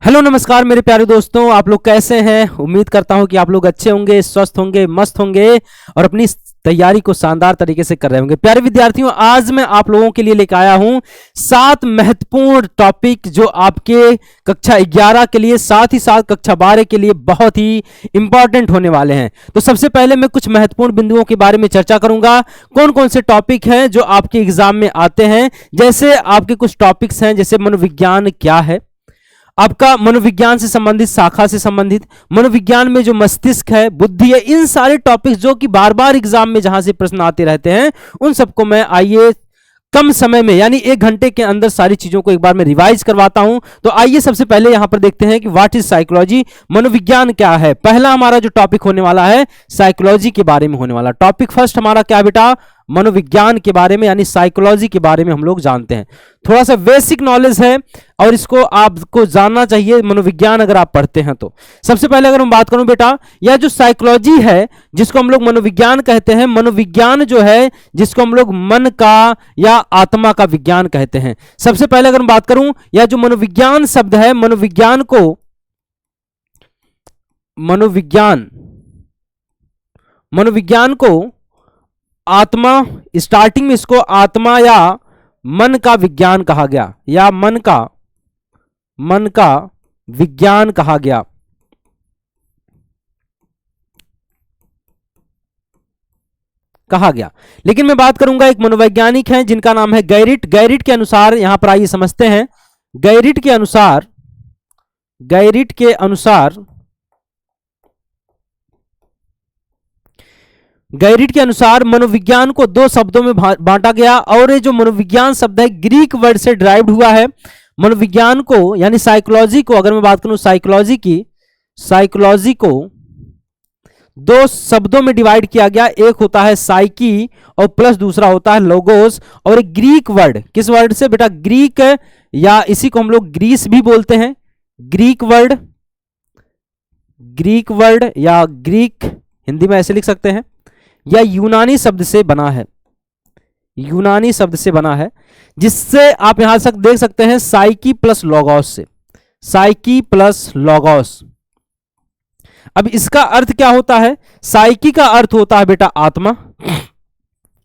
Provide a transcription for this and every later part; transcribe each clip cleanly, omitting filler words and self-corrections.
Hello नमस्कार मेरे प्यारे दोस्तों, आप लोग कैसे हैं। उम्मीद करता हूं कि आप लोग अच्छे होंगे, स्वस्थ होंगे, मस्त होंगे और अपनी तैयारी को शानदार तरीके से कर रहे होंगे। प्यारे विद्यार्थियों, आज मैं आप लोगों के लिए लेकर आया हूं 7 महत्वपूर्ण टॉपिक जो आपके कक्षा 11 के लिए साथ ही साथ कक्षा 12 के लिए बहुत ही इंपॉर्टेंट होने वाले हैं। तो सबसे पहले मैं कुछ महत्वपूर्ण बिंदुओं के बारे में चर्चा करूंगा। कौन कौन से टॉपिक हैं जो आपके एग्जाम में आते हैं। जैसे आपके कुछ टॉपिक्स हैं, जैसे मनोविज्ञान क्या है, आपका मनोविज्ञान से संबंधित, शाखा से संबंधित, मनोविज्ञान में जो मस्तिष्क है, बुद्धि है, इन सारे टॉपिक्स जो कि बार बार एग्जाम में जहां से प्रश्न आते रहते हैं, उन सबको मैं आइए कम समय में यानी 1 घंटे के अंदर सारी चीजों को एक बार मैं रिवाइज करवाता हूं। तो आइए सबसे पहले यहां पर देखते हैं कि व्हाट इज साइकोलॉजी, मनोविज्ञान क्या है। पहला हमारा जो टॉपिक होने वाला है साइकोलॉजी के बारे में होने वाला। टॉपिक फर्स्ट हमारा क्या बेटा, मनोविज्ञान के बारे में यानी साइकोलॉजी के बारे में हम लोग जानते हैं। थोड़ा सा बेसिक नॉलेज है और इसको आपको जानना चाहिए मनोविज्ञान अगर आप पढ़ते हैं तो। सबसे पहले अगर मैं बात करूं बेटा, यह जो साइकोलॉजी है जिसको हम लोग मनोविज्ञान कहते हैं, मनोविज्ञान जो है जिसको हम लोग मन का या आत्मा का विज्ञान कहते हैं। सबसे पहले अगर मैं बात करूं, यह जो मनोविज्ञान शब्द है, मनोविज्ञान को आत्मा, स्टार्टिंग में इसको आत्मा या मन का विज्ञान कहा गया, या मन का विज्ञान कहा गया। लेकिन मैं बात करूंगा, एक मनोवैज्ञानिक हैं जिनका नाम है गैरिट। गैरिट के अनुसार, यहां पर आइए समझते हैं, गैरिट के अनुसार मनोविज्ञान को 2 शब्दों में बांटा गया। और ये जो मनोविज्ञान शब्द है ग्रीक वर्ड से ड्राइव्ड हुआ है। मनोविज्ञान को यानी साइकोलॉजी को, अगर मैं बात करूं साइकोलॉजी को 2 शब्दों में डिवाइड किया गया। एक होता है साइकी और प्लस दूसरा होता है लोगोस। और एक ग्रीक वर्ड, किस वर्ड से बेटा, ग्रीक, या इसी को हम लोग ग्रीस भी बोलते हैं। ग्रीक वर्ड या ग्रीक हिंदी में ऐसे लिख सकते हैं, या यूनानी शब्द से बना है, जिससे आप यहां तक देख सकते हैं साइकी प्लस लॉगोस। अब इसका अर्थ क्या होता है, साइकी का अर्थ होता है बेटा आत्मा,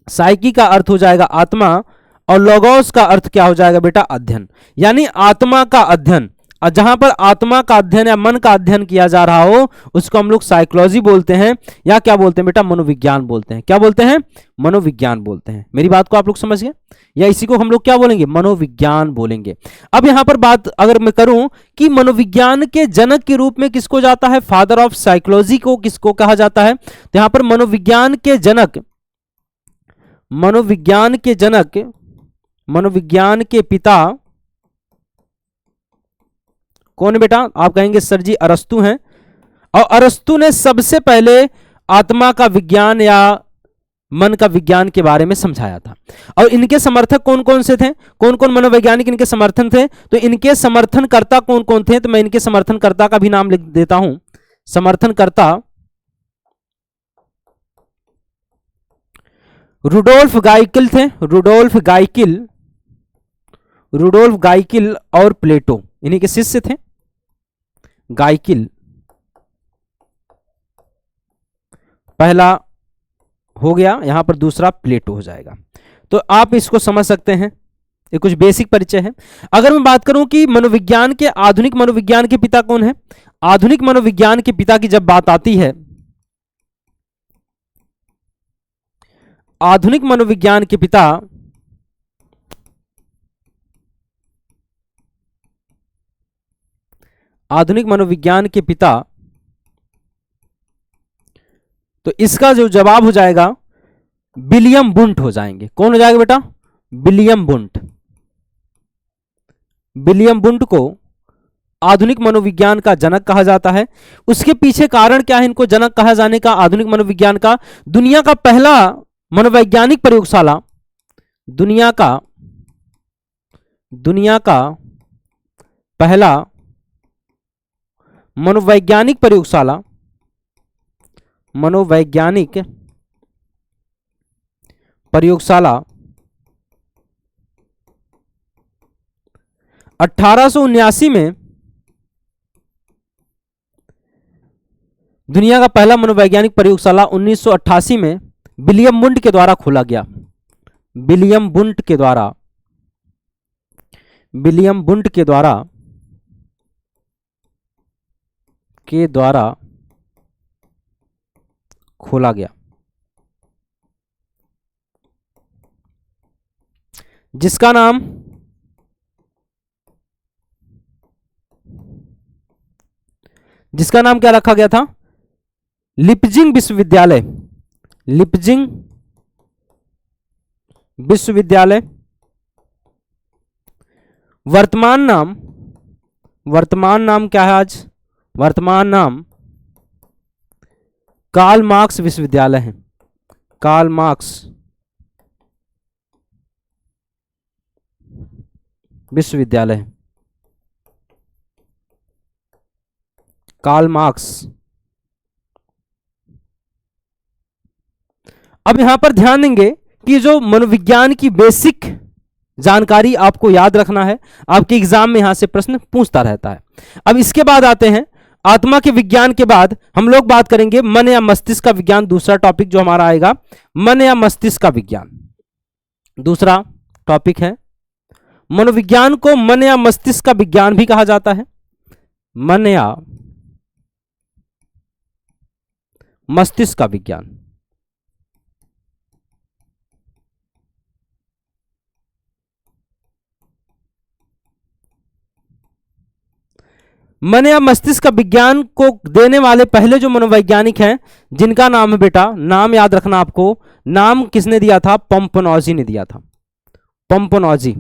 साइकी का अर्थ हो जाएगा आत्मा, और लॉगोस का अर्थ क्या हो जाएगा बेटा, अध्ययन, यानी आत्मा का अध्ययन। और जहां पर आत्मा का अध्ययन या मन का अध्ययन किया जा रहा हो उसको हम लोग साइकोलॉजी बोलते हैं, या क्या बोलते हैं बेटा, मनोविज्ञान बोलते हैं। क्या बोलते हैं, मनोविज्ञान बोलते हैं। मेरी बात को आप लोग समझ गए, या इसी को हम लोग क्या बोलेंगे, मनोविज्ञान बोलेंगे। अब यहां पर बात अगर मैं करूं कि मनोविज्ञान के जनक के रूप में किसको जाता है, फादर ऑफ साइकोलॉजी को किसको कहा जाता है, तो यहां पर मनोविज्ञान के पिता कौन बेटा, आप कहेंगे सर जी अरस्तु हैं। और अरस्तु ने सबसे पहले आत्मा का विज्ञान या मन का विज्ञान के बारे में समझाया था। और इनके समर्थक कौन कौन से थे, कौन कौन मनोवैज्ञानिक इनके समर्थन थे, तो इनके समर्थनकर्ता कौन कौन थे, तो मैं इनके समर्थनकर्ता का भी नाम लिख देता हूं। समर्थनकर्ता रुडोल्फ गाइकिल थे, रुडोल्फ गाइकिल और प्लेटो इन्हीं के शिष्य थे। गाइकिल पहला हो गया, यहां पर दूसरा प्लेटो हो जाएगा। तो आप इसको समझ सकते हैं, ये कुछ बेसिक परिचय है। अगर मैं बात करूं कि मनोविज्ञान के, आधुनिक मनोविज्ञान के पिता कौन है, आधुनिक मनोविज्ञान के पिता की जब बात आती है, आधुनिक मनोविज्ञान के पिता, तो इसका जो जवाब हो जाएगा विलियम वुंट हो जाएंगे। कौन हो जाएगा बेटा, विलियम वुंट को आधुनिक मनोविज्ञान का जनक कहा जाता है। उसके पीछे कारण क्या है इनको जनक कहा जाने का, आधुनिक मनोविज्ञान का, दुनिया का पहला मनोवैज्ञानिक प्रयोगशाला, दुनिया का पहला मनोवैज्ञानिक प्रयोगशाला 1879 में दुनिया का पहला मनोवैज्ञानिक प्रयोगशाला 1988 में विलियम वुंड के द्वारा खोला गया। विलियम वुंड के द्वारा खोला गया, जिसका नाम क्या रखा गया था? लिपजिंग विश्वविद्यालय। लिपजिंग विश्वविद्यालय। वर्तमान नाम क्या है आज? वर्तमान नाम कार्ल मार्क्स विश्वविद्यालय है। कार्ल मार्क्स विश्वविद्यालय है। Karl Marx. अब यहां पर ध्यान देंगे कि जो मनोविज्ञान की बेसिक जानकारी आपको याद रखना है, आपके एग्जाम में यहां से प्रश्न पूछता रहता है। अब इसके बाद आते हैं आत्मा के विज्ञान के बाद हम लोग बात करेंगे मन या मस्तिष्क का विज्ञान। दूसरा टॉपिक जो हमारा आएगा मन या मस्तिष्क का विज्ञान। दूसरा टॉपिक है मनोविज्ञान को मन या मस्तिष्क का विज्ञान भी कहा जाता है। मन या मस्तिष्क का विज्ञान। मन या मस्तिष्क का विज्ञान को देने वाले पहले जो मनोवैज्ञानिक हैं, जिनका नाम है बेटा, नाम याद रखना आपको, नाम किसने दिया था? पंपनॉजी ने दिया था। पंपनॉजी।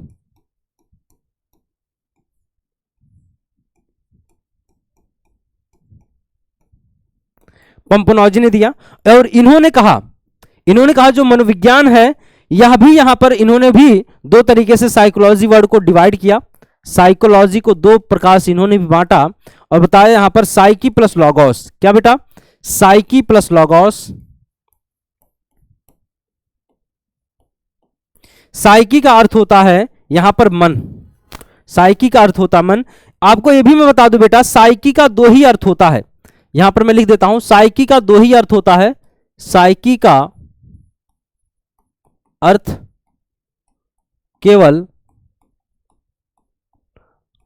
पंपनॉजी ने दिया। और इन्होंने कहा जो मनोविज्ञान है, यह भी यहां पर इन्होंने भी दो तरीके से साइकोलॉजी वर्ड को डिवाइड किया। साइकोलॉजी को दो प्रकार से इन्होंने भी बांटा और बताया यहां पर साइकी प्लस लॉगोस। क्या बेटा? Psyche plus logos. साइकी का अर्थ होता है यहां पर मन। साइकी का अर्थ होता मन। आपको यह भी मैं बता दूं बेटा, साइकी का दो ही अर्थ होता है। यहां पर मैं लिख देता हूं, साइकी का दो ही अर्थ होता है। साइकी का अर्थ केवल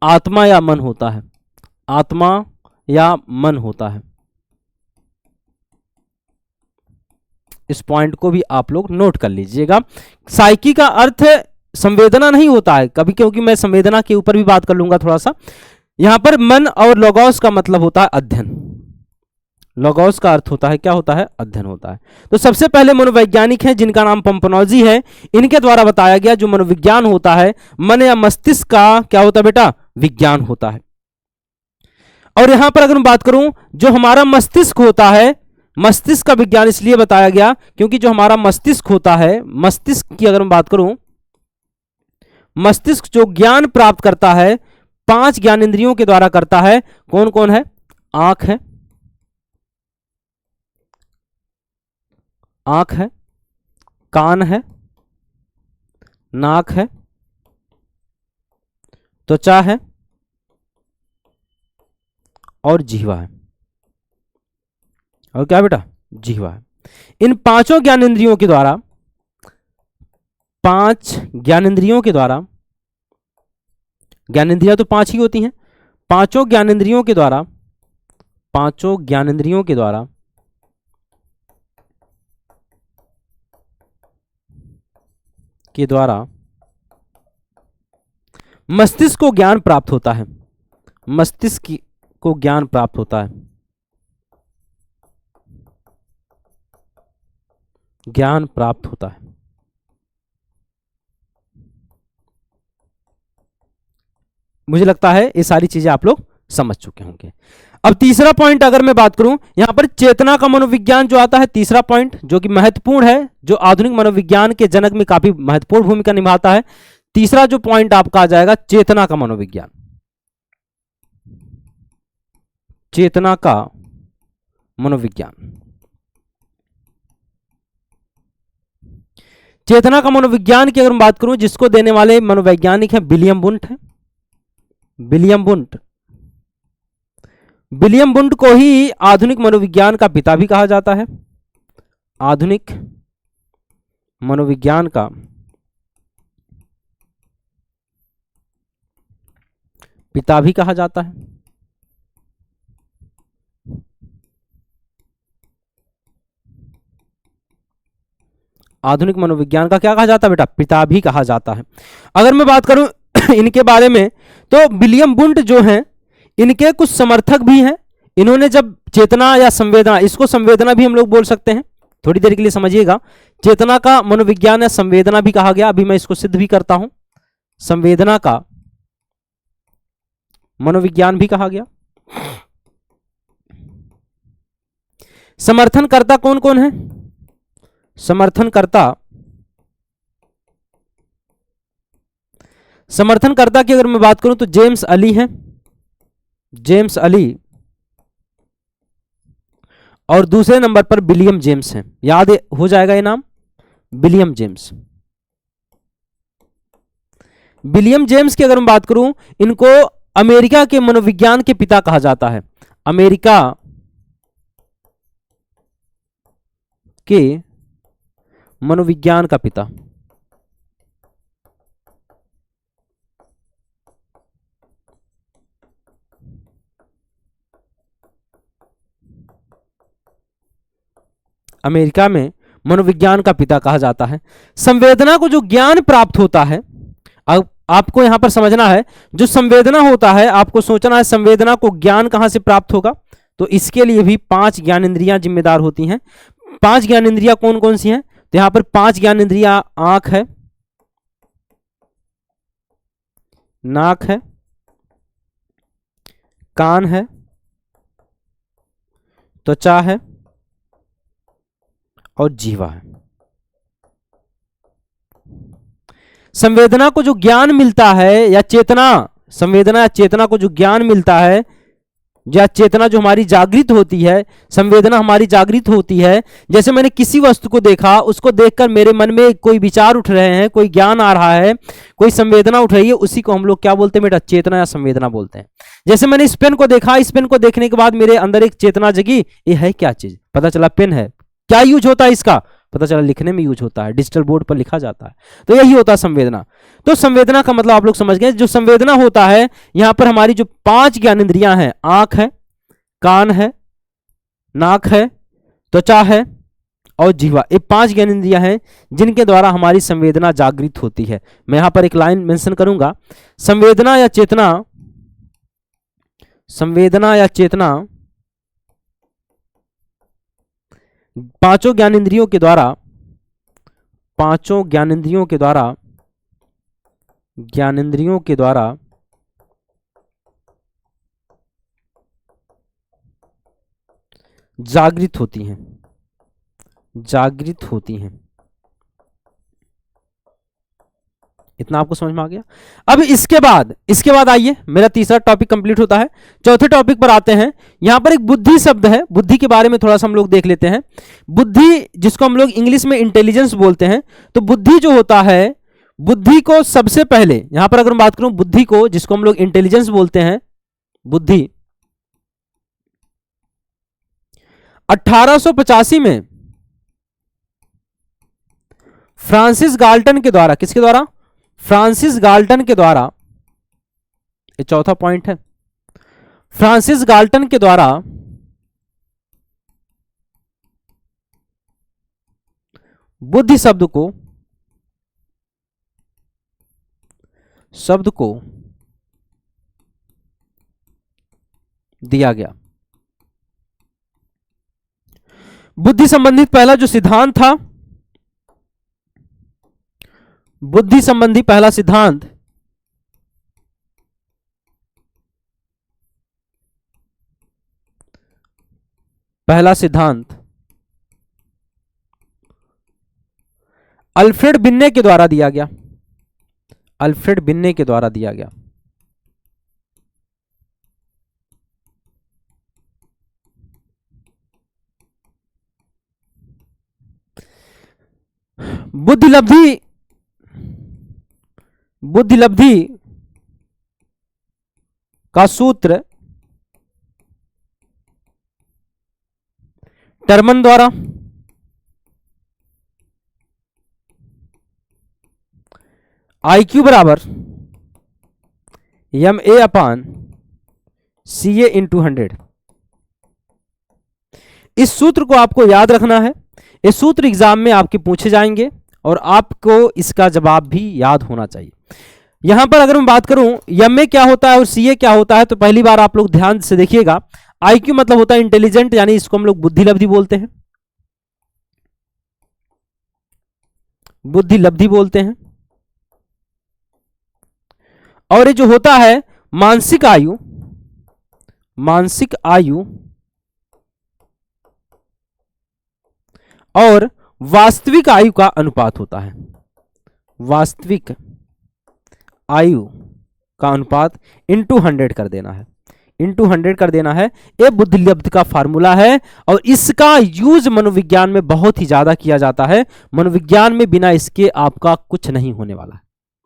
आत्मा या मन होता है। आत्मा या मन होता है। इस पॉइंट को भी आप लोग नोट कर लीजिएगा। साइकी का अर्थ संवेदना नहीं होता है कभी, क्योंकि मैं संवेदना के ऊपर भी बात कर लूंगा थोड़ा सा। यहां पर मन और लोगोस का मतलब होता है अध्ययन। लोगोस का अर्थ होता है, क्या होता है? अध्ययन होता है। तो सबसे पहले मनोवैज्ञानिक हैं जिनका नाम पंपनॉजी है। इनके द्वारा बताया गया जो मनोविज्ञान होता है, मन या मस्तिष्क का क्या होता है बेटा? विज्ञान होता है। और यहां पर अगर मैं बात करूं, जो हमारा मस्तिष्क होता है, मस्तिष्क का विज्ञान इसलिए बताया गया क्योंकि जो हमारा मस्तिष्क होता है, मस्तिष्क की अगर मैं बात करूं, मस्तिष्क जो ज्ञान प्राप्त करता है 5 ज्ञानेंद्रियों के द्वारा करता है। कौन कौन है? आंख है, कान है, नाक है, त्वचा है और जिह्वा है। और क्या बेटा? जिह्वा है। इन पांचों ज्ञानेंद्रियों के द्वारा, 5 ज्ञानेंद्रियों के द्वारा, ज्ञानेंद्रियां तो 5 ही होती हैं, पांचों ज्ञानेंद्रियों के द्वारा मस्तिष्क को ज्ञान प्राप्त होता है। मस्तिष्क को ज्ञान प्राप्त होता है। ज्ञान प्राप्त होता है। मुझे लगता है ये सारी चीजें आप लोग समझ चुके होंगे। अब तीसरा पॉइंट अगर मैं बात करूं, यहां पर चेतना का मनोविज्ञान जो आता है, तीसरा पॉइंट जो कि महत्वपूर्ण है, जो आधुनिक मनोविज्ञान के जनक में काफी महत्वपूर्ण भूमिका निभाता है। तीसरा जो पॉइंट आपका आ जाएगा चेतना का मनोविज्ञान। चेतना का मनोविज्ञान। चेतना का मनोविज्ञान की अगर मैं बात करूं, जिसको देने वाले मनोवैज्ञानिक हैं विलियम वुंट है। William Wundt. विलियम वुंड को ही आधुनिक मनोविज्ञान का पिता भी कहा जाता है। आधुनिक मनोविज्ञान का पिता भी कहा जाता है। आधुनिक मनोविज्ञान का क्या कहा जाता है बेटा? पिता भी कहा जाता है। अगर मैं बात करूं इनके बारे में, तो विलियम वुंड जो हैं, इनके कुछ समर्थक भी हैं। इन्होंने जब चेतना या संवेदना, इसको संवेदना भी हम लोग बोल सकते हैं, थोड़ी देर के लिए समझिएगा। चेतना का मनोविज्ञान या संवेदना भी कहा गया, अभी मैं इसको सिद्ध भी करता हूं। संवेदना का मनोविज्ञान भी कहा गया। समर्थनकर्ता कौन कौन है? समर्थनकर्ता की अगर मैं बात करूं तो जेम्स अली हैं, जेम्स अली, और दूसरे नंबर पर विलियम जेम्स हैं। याद हो जाएगा ये नाम, विलियम जेम्स। विलियम जेम्स की अगर मैं बात करूं, इनको अमेरिका के मनोविज्ञान के पिता कहा जाता है। अमेरिका के मनोविज्ञान का पिता। अमेरिका में मनोविज्ञान का पिता कहा जाता है। संवेदना को जो ज्ञान प्राप्त होता है, अब आपको यहां पर समझना है, जो संवेदना होता है, आपको सोचना है संवेदना को ज्ञान कहां से प्राप्त होगा। तो इसके लिए भी 5 ज्ञानेंद्रियां जिम्मेदार होती हैं। 5 ज्ञानेंद्रियां कौन कौन सी हैं? तो यहां पर 5 ज्ञानेंद्रियां आंख है, नाक है, कान है, त्वचा है और जीवा है। संवेदना को जो ज्ञान मिलता है, या चेतना, संवेदना या चेतना को जो ज्ञान मिलता है, या चेतना जो हमारी जागृत होती है, संवेदना हमारी जागृत होती है। जैसे मैंने किसी वस्तु को देखा, उसको देखकर मेरे मन में कोई विचार उठ रहे हैं, कोई ज्ञान आ रहा है, कोई संवेदना उठ रही है, उसी को हम लोग क्या बोलते हैं बेटा? चेतना या संवेदना बोलते हैं। जैसे मैंने इस पेन को देखा, इस पेन को देखने के बाद मेरे अंदर एक चेतना जगी, ये है क्या चीज? पता चला पेन है। क्या यूज होता है इसका? पता चला लिखने में यूज होता है, डिजिटल बोर्ड पर लिखा जाता है। तो यही होता है संवेदना। तो संवेदना का मतलब आप लोग समझ गए। जो संवेदना होता है, यहां पर हमारी जो 5 ज्ञानेंद्रियां हैं, आंख है, कान है, नाक है, त्वचा है और जीवा, ये 5 ज्ञानेंद्रियां हैं जिनके द्वारा हमारी संवेदना जागृत होती है। मैं यहां पर एक लाइन मेंशन करूंगा, संवेदना या चेतना, संवेदना या चेतना 5 ज्ञानेंद्रियों के द्वारा, 5 ज्ञानेंद्रियों के द्वारा, ज्ञानेंद्रियों के द्वारा जागृत होती हैं, जागृत होती हैं। इतना आपको समझ में आ गया। अब इसके बाद आइए, मेरा तीसरा टॉपिक कंप्लीट होता है। चौथे टॉपिक पर आते हैं। यहां पर एक बुद्धि शब्द है, बुद्धि के बारे में थोड़ा सा हम लोग देख लेते हैं। बुद्धि, जिसको हम लोग इंग्लिश में इंटेलिजेंस बोलते हैं। तो बुद्धि जो होता है, बुद्धि को सबसे पहले, यहां पर अगर मैं बात करूं बुद्धि को, जिसको हम लोग इंटेलिजेंस बोलते हैं, बुद्धि 1885 में फ्रांसिस गाल्टन के द्वारा, किसके द्वारा? फ्रांसिस गाल्टन के द्वारा, ये चौथा पॉइंट है, फ्रांसिस गाल्टन के द्वारा बुद्धि शब्द को दिया गया। बुद्धि संबंधित पहला जो सिद्धांत था, बुद्धि संबंधी पहला सिद्धांत अल्फ्रेड बिन्ने के द्वारा दिया गया, अल्फ्रेड बिन्ने के द्वारा दिया गया। बुद्धि लब्धि का सूत्र टर्मन द्वारा, IQ बराबर MA अपान CA इंटू 100। इस सूत्र को आपको याद रखना है। ये सूत्र एग्जाम में आपके पूछे जाएंगे और आपको इसका जवाब भी याद होना चाहिए। यहां पर अगर मैं बात करूं MA क्या होता है और CA क्या होता है, तो पहली बार आप लोग ध्यान से देखिएगा। IQ मतलब होता है इंटेलिजेंट, यानी इसको हम लोग बुद्धि लब्धि बोलते हैं, बुद्धि लब्धि बोलते हैं। और ये जो होता है मानसिक आयु, मानसिक आयु और वास्तविक आयु का अनुपात होता है। वास्तविक आयु का अनुपात इंटू 100 कर देना है, इंटू 100 कर देना है। ये बुद्धि लब्धि का फार्मूला है और इसका यूज मनोविज्ञान में बहुत ही ज्यादा किया जाता है। मनोविज्ञान में बिना इसके आपका कुछ नहीं होने वाला है,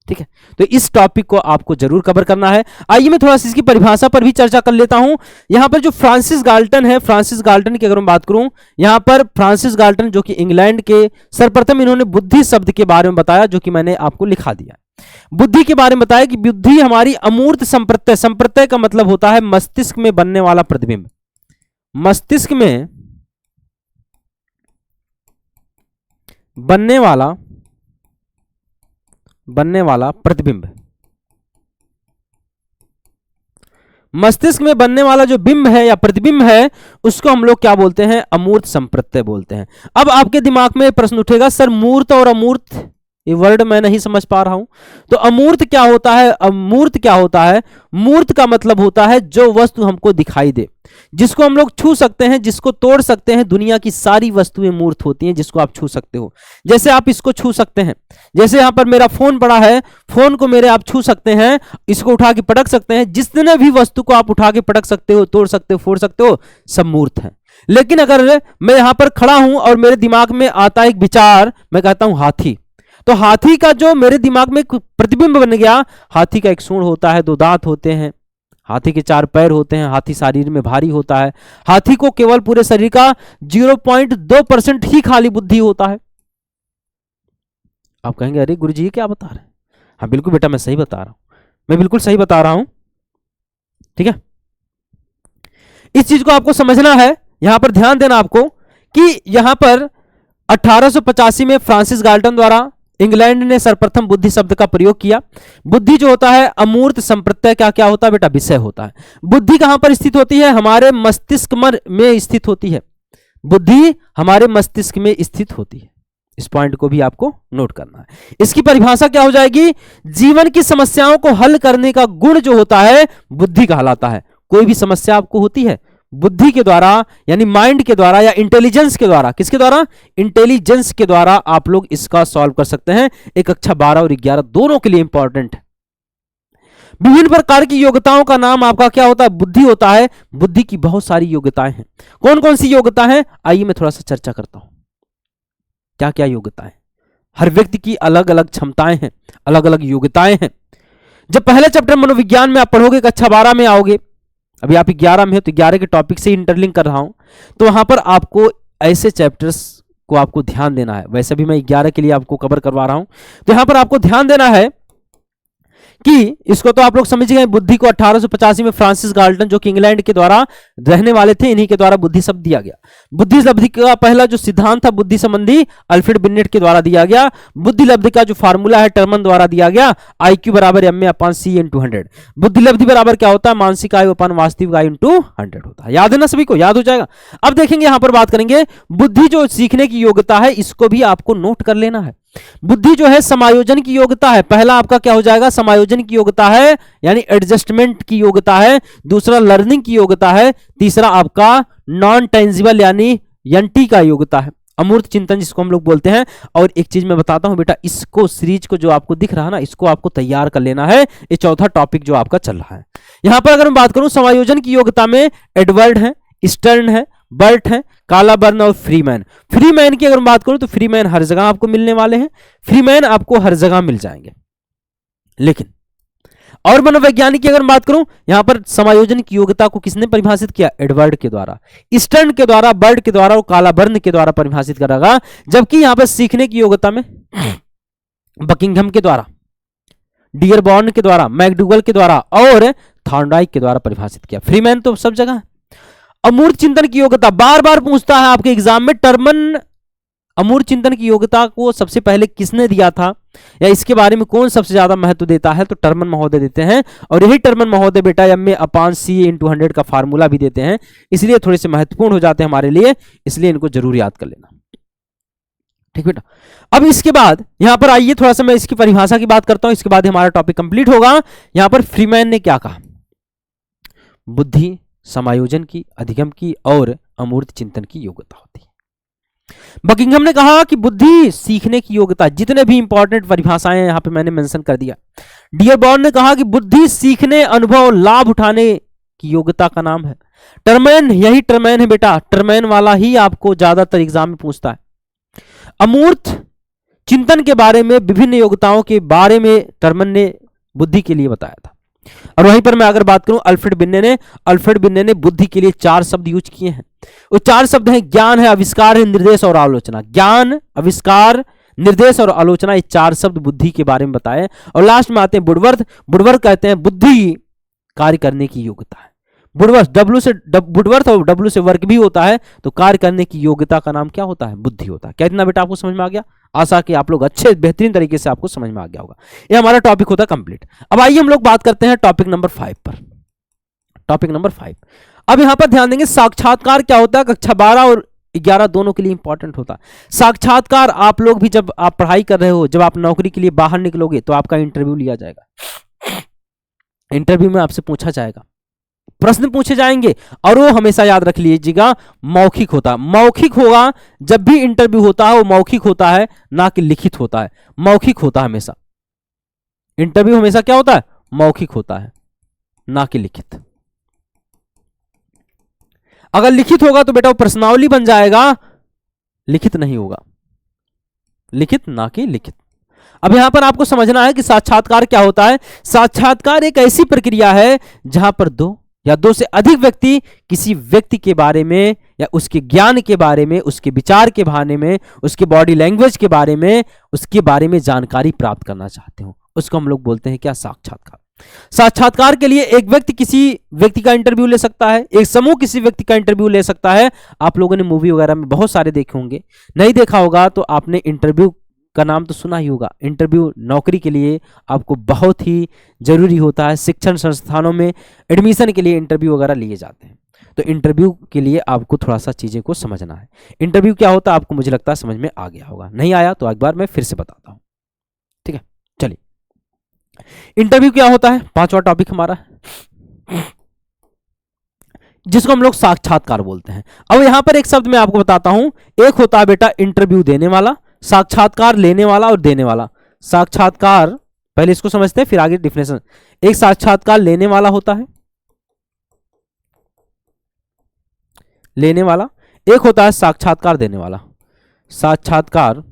ठीक है। तो इस टॉपिक को आपको जरूर कवर करना है। आइए मैं थोड़ा सा इसकी परिभाषा पर भी चर्चा कर लेता हूं। यहां पर जो फ्रांसिस गाल्टन है, फ्रांसिस गाल्टन की अगर मैं बात करूं, यहां पर फ्रांसिस गाल्टन जो कि इंग्लैंड के, सर्वप्रथम इन्होंने बुद्धि शब्द के बारे में बताया, जो कि मैंने आपको लिखा दिया। बुद्धि के बारे में बताया कि बुद्धि हमारी अमूर्त संप्रत्यय, संप्रत्यय का मतलब होता है मस्तिष्क में बनने वाला प्रतिबिंब, मस्तिष्क में बनने वाला प्रतिबिंब, मस्तिष्क में बनने वाला जो बिंब है या प्रतिबिंब है, उसको हम लोग क्या बोलते हैं? अमूर्त संप्रत्यय बोलते हैं। अब आपके दिमाग में प्रश्न उठेगा, सर मूर्त और अमूर्त ये वर्ड मैं नहीं समझ पा रहा हूं, तो अमूर्त क्या होता है, अमूर्त क्या होता है? मूर्त का मतलब होता है जो वस्तु हमको दिखाई दे, जिसको हम लोग छू सकते हैं, जिसको तोड़ सकते हैं। दुनिया की सारी वस्तुएं मूर्त होती हैं जिसको आप छू सकते हो। जैसे आप इसको छू सकते हैं, जैसे यहां पर मेरा फोन पड़ा है, फोन को मेरे आप छू सकते हैं, इसको उठा के पटक सकते हैं। जितने भी वस्तु को आप उठा के पटक सकते हो, तोड़ सकते हो, फोड़ सकते हो, सब मूर्त है। लेकिन अगर मैं यहां पर खड़ा हूं और मेरे दिमाग में आता है एक विचार, मैं कहता हूं हाथी, तो हाथी का जो मेरे दिमाग में प्रतिबिंब बन गया, हाथी का एक सूंड होता है, 2 दांत होते हैं, हाथी के 4 पैर होते हैं, हाथी शरीर में भारी होता है, हाथी को केवल पूरे शरीर का 0.2% ही खाली बुद्धि होता है। आप कहेंगे अरे गुरुजी ये क्या बता रहे हैं? हाँ बिल्कुल बेटा, मैं सही बता रहा हूं, मैं बिल्कुल सही बता रहा हूं, ठीक है। इस चीज को आपको समझना है, यहां पर ध्यान देना आपको कि यहां पर 1885 में फ्रांसिस गाल्टन द्वारा इंग्लैंड ने सर्वप्रथम बुद्धि शब्द का प्रयोग किया। बुद्धि जो होता है अमूर्त संप्रत्यय का क्या होता है बेटा? विषय होता है। बुद्धि कहां पर स्थित होती है? हमारे मस्तिष्क में स्थित होती है। बुद्धि हमारे मस्तिष्क में स्थित होती है। इस पॉइंट को भी आपको नोट करना है। इसकी परिभाषा क्या हो जाएगी? जीवन की समस्याओं को हल करने का गुण जो होता है बुद्धि कहलाता है। कोई भी समस्या आपको होती है, बुद्धि के द्वारा यानी माइंड के द्वारा या इंटेलिजेंस के द्वारा, किसके द्वारा? इंटेलिजेंस के द्वारा आप लोग इसका सॉल्व कर सकते हैं। एक कक्षा 12 और 11 दोनों के लिए इंपॉर्टेंट है। विभिन्न प्रकार की योग्यताओं का नाम आपका क्या होता है? बुद्धि होता है। बुद्धि की बहुत सारी योग्यताएं हैं। कौन कौन सी योग्यता है? आइए मैं थोड़ा सा चर्चा करता हूं। क्या क्या योग्यताएं? हर व्यक्ति की अलग अलग क्षमताएं हैं, अलग अलग योग्यताएं हैं। जब पहले चैप्टर मनोविज्ञान में आप पढ़ोगे, कक्षा 12 में आओगे, अभी आप 11 में हो तो 11 के टॉपिक से इंटरलिंक कर रहा हूं, तो वहां पर आपको ऐसे चैप्टर्स को आपको ध्यान देना है। वैसे भी मैं 11 के लिए आपको कवर करवा रहा हूं, तो यहां पर आपको ध्यान देना है कि इसको तो आप लोग समझ गए। बुद्धि को 1885 में फ्रांसिस गाल्टन जो कि इंग्लैंड के द्वारा रहने वाले थे, इन्हीं के द्वारा बुद्धि शब्द दिया गया। बुद्धि लब्धि का पहला जो सिद्धांत था बुद्धि संबंधी, अल्फ्रेड बिनेट के द्वारा दिया गया। बुद्धि लब्धि का जो फार्मूला है टर्मन द्वारा दिया गया, IQ बराबर MA अपान C इंटू 100। बुद्धि लब्धि बराबर क्या होता है? मानसिक आयु अपान वास्तविक आयु इंटू 100 होता है। याद है ना सभी को? याद हो जाएगा। अब देखेंगे यहां पर बात करेंगे बुद्धि जो सीखने की योग्यता है, इसको भी आपको नोट कर लेना है। बुद्धि जो है समायोजन की योग्यता है। पहला आपका क्या हो जाएगा? समायोजन की योग्यता है, यानी एडजस्टमेंट की योग्यता है। दूसरा लर्निंग की योग्यता है। तीसरा आपका नॉन टेंजिबल यानी एनटी का योग्यता है, अमूर्त चिंतन जिसको हम लोग बोलते हैं। और एक चीज मैं बताता हूं बेटा, इसको सीरीज को जो आपको दिख रहा है ना, इसको आपको तैयार कर लेना है। ये चौथा टॉपिक जो आपका चल रहा है। यहां पर अगर मैं बात करूं समायोजन की योग्यता में, एडवर्ड है, स्टर्न है, बर्ट है, कालाबर्न और फ्रीमैन। फ्रीमैन की अगर बात करूं तो फ्रीमैन हर जगह आपको मिलने वाले हैं। फ्रीमैन आपको हर जगह मिल जाएंगे। लेकिन और मनोवैज्ञानिक की अगर बात करूं, यहां पर समायोजन की योग्यता को किसने परिभाषित किया? एडवर्ड के द्वारा, स्टर्न के द्वारा, बर्ड के द्वारा और कालाबर्न के द्वारा परिभाषित करा गया। जबकि यहां पर सीखने की योग्यता में बकिंघम के द्वारा, डियरबॉर्न के द्वारा, मैकडूगल के द्वारा और थॉर्नडाइक के द्वारा परिभाषित किया। फ्रीमैन तो सब जगह। अमूर्त चिंतन की योग्यता बार बार पूछता है आपके एग्जाम में। टर्मन अमूर्त चिंतन की योग्यता को सबसे पहले किसने दिया था, या इसके बारे में कौन सबसे ज्यादा महत्व देता है? तो टर्मन महोदय देते हैं। और यही टर्मन महोदय बेटा ma/c/100 का फार्मूला भी देते हैं, इसलिए थोड़े से महत्वपूर्ण हो जाते हैं हमारे लिए, इसलिए इनको जरूर याद कर लेना। ठीक बेटा। अब इसके बाद यहां पर आइए थोड़ा सा मैं इसकी परिभाषा की बात करता हूं, इसके बाद हमारा टॉपिक कंप्लीट होगा। यहां पर फ्रीमैन ने क्या कहा? बुद्धि समायोजन की, अधिगम की और अमूर्त चिंतन की योग्यता होती है। बकिंघम ने कहा कि बुद्धि सीखने की योग्यता। जितने भी इंपॉर्टेंट परिभाषाएं यहां पे मैंने मेंशन कर दिया। डियरबॉर्न ने कहा कि बुद्धि सीखने, अनुभव, लाभ उठाने की योग्यता का नाम है। टर्मैन, यही टर्मैन है बेटा, टर्मैन वाला ही आपको ज्यादातर एग्जाम में पूछता है। अमूर्त चिंतन के बारे में, विभिन्न योग्यताओं के बारे में टर्मन ने बुद्धि के लिए बताया था। और वहीं पर मैं अगर बात करूं अल्फ्रेड बिन्ने ने बुद्धि के लिए 4 शब्द यूज किए हैं। वो 4 शब्द हैं ज्ञान है, आविष्कार है, निर्देश और आलोचना। ज्ञान, आविष्कार, निर्देश और आलोचना, ये 4 शब्द बुद्धि के बारे में बताए। और लास्ट में आते हैं वुडवर्थ कहते हैं बुद्धि कार्य करने की योग्यता है। वुडवर्थ और डब्ल्यू से वर्क भी होता है, तो कार्य करने की योग्यता का नाम क्या होता है? बुद्धि होता है। क्या इतना बेटा आपको समझ में आ गया? आशा कि आप लोग अच्छे बेहतरीन तरीके से आपको समझ में आ गया होगा। ये हमारा टॉपिक होता है कंप्लीट। अब आइए हम लोग बात करते हैं टॉपिक नंबर 5 पर। Topic number 5। अब यहां पर ध्यान देंगे साक्षात्कार क्या होता है। कक्षा 12 और 11 दोनों के लिए इंपॉर्टेंट होता है साक्षात्कार। आप लोग भी जब आप पढ़ाई कर रहे हो, जब आप नौकरी के लिए बाहर निकलोगे, तो आपका इंटरव्यू लिया जाएगा। इंटरव्यू में आपसे पूछा जाएगा, प्रश्न पूछे जाएंगे, और वो हमेशा याद रख लीजिएगा मौखिक होता है। मौखिक होगा, जब भी इंटरव्यू होता है वो मौखिक होता है, ना कि लिखित होता है। मौखिक होता है हमेशा। इंटरव्यू हमेशा क्या होता है? मौखिक होता है, ना कि लिखित। अगर लिखित होगा तो बेटा वो प्रश्नावली बन जाएगा, लिखित नहीं होगा। लिखित ना कि लिखित। अब यहां पर आपको समझना है कि साक्षात्कार क्या होता है। साक्षात्कार एक ऐसी प्रक्रिया है जहां पर 2 या 2 से अधिक व्यक्ति किसी व्यक्ति के बारे में, या उसके ज्ञान के बारे में, उसके विचार के बारे में, उसके बॉडी लैंग्वेज के बारे में, उसके बारे में जानकारी प्राप्त करना चाहते हो, उसको हम लोग बोलते हैं क्या? साक्षात्कार। साक्षात्कार के लिए एक व्यक्ति किसी व्यक्ति का इंटरव्यू ले सकता है, एक समूह किसी व्यक्ति का इंटरव्यू ले सकता है। आप लोगों ने मूवी वगैरह में बहुत सारे देखे होंगे, नहीं देखा होगा तो आपने इंटरव्यू का नाम तो सुना ही होगा। इंटरव्यू नौकरी के लिए आपको बहुत ही जरूरी होता है। शिक्षण संस्थानों में एडमिशन के लिए इंटरव्यू वगैरह लिए जाते हैं, तो इंटरव्यू के लिए आपको थोड़ा सा चीजें को समझना है। इंटरव्यू क्या होता है आपको मुझे लगता है समझ में आ गया होगा, नहीं आया तो एक बार मैं फिर से बताता हूं। ठीक है, चलिए। इंटरव्यू क्या होता है? 5वां टॉपिक हमारा, जिसको हम लोग साक्षात्कार बोलते हैं। अब यहां पर एक शब्द मैं आपको बताता हूं। एक होता है बेटा इंटरव्यू देने वाला, साक्षात्कार लेने वाला और देने वाला। साक्षात्कार, पहले इसको समझते हैं फिर आगे डिफिनेशन। एक साक्षात्कार लेने वाला होता है, लेने वाला। एक होता है साक्षात्कार देने वाला। साक्षात्कार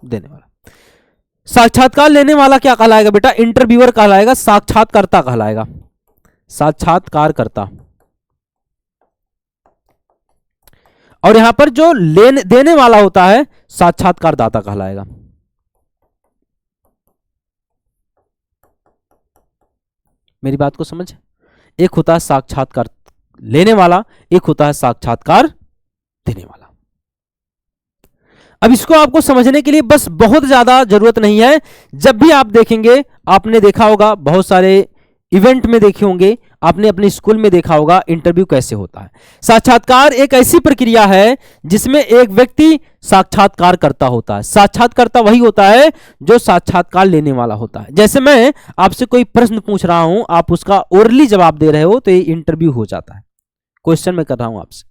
देने वाला। साक्षात्कार लेने वाला क्या कहलाएगा बेटा? इंटरव्यूअर कहलाएगा, साक्षात्कारता कहलाएगा, साक्षात्कारकर्ता। और यहां पर जो देने वाला होता है साक्षात्कारदाता कहलाएगा। मेरी बात को समझ? एक होता है साक्षात्कार लेने वाला, एक होता है साक्षात्कार देने वाला। अब इसको आपको समझने के लिए बस बहुत ज्यादा जरूरत नहीं है। जब भी आप देखेंगे, आपने देखा होगा बहुत सारे इवेंट में देखे होंगे, आपने अपने स्कूल में देखा होगा इंटरव्यू कैसे होता है। साक्षात्कार एक ऐसी प्रक्रिया है जिसमें एक व्यक्ति साक्षात्कार करता होता है। साक्षात्कारता वही होता है जो साक्षात्कार लेने वाला होता है। जैसे मैं आपसे कोई प्रश्न पूछ रहा हूं, आप उसका ओरली जवाब दे रहे हो तो ये इंटरव्यू हो जाता है। क्वेश्चन मैं कर रहा हूं आपसे,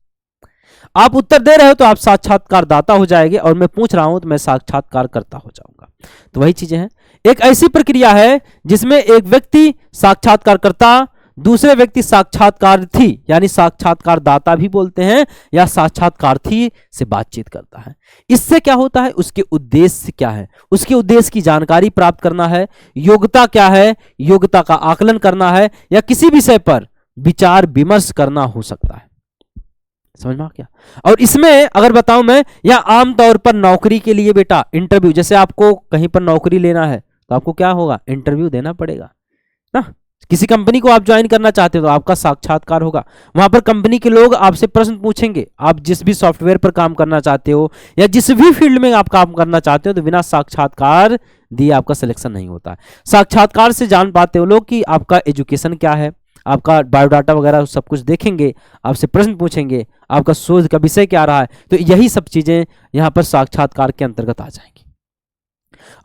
आप उत्तर दे रहे हो तो आप साक्षात्कारदाता हो जाएंगे, और मैं पूछ रहा हूं तो मैं साक्षात्कारकर्ता हो जाऊंगा। तो वही चीजें हैं। एक ऐसी प्रक्रिया है जिसमें एक व्यक्ति साक्षात्कारकर्ता दूसरे व्यक्ति साक्षात्कारर्थी यानी साक्षात्कारदाता भी बोलते हैं, या साक्षात्कारर्थी से बातचीत करता है। इससे क्या होता है, उसके उद्देश्य क्या है, उसके उद्देश्य की जानकारी प्राप्त करना है, योग्यता क्या है, योग्यता का आकलन करना है, या किसी विषय पर विचार विमर्श करना हो सकता है। समझ में आ गया। और इसमें अगर बताऊं मैं, या आमतौर पर नौकरी के लिए बेटा इंटरव्यू, जैसे आपको कहीं पर नौकरी लेना है तो आपको क्या होगा, इंटरव्यू देना पड़ेगा ना। किसी कंपनी को आप ज्वाइन करना चाहते हो तो आपका साक्षात्कार होगा, वहां पर कंपनी के लोग आपसे प्रश्न पूछेंगे। आप जिस भी सॉफ्टवेयर पर काम करना चाहते हो या जिस भी फील्ड में आप काम करना चाहते हो, तो बिना साक्षात्कार दिए आपका सिलेक्शन नहीं होता है। साक्षात्कार से जान पाते हो लोग कि आपका एजुकेशन क्या है, आपका बायोडाटा वगैरह सब कुछ देखेंगे, आपसे प्रश्न पूछेंगे, आपका शोध का विषय क्या रहा है, तो यही सब चीजें यहां पर साक्षात्कार के अंतर्गत आ जाएंगी।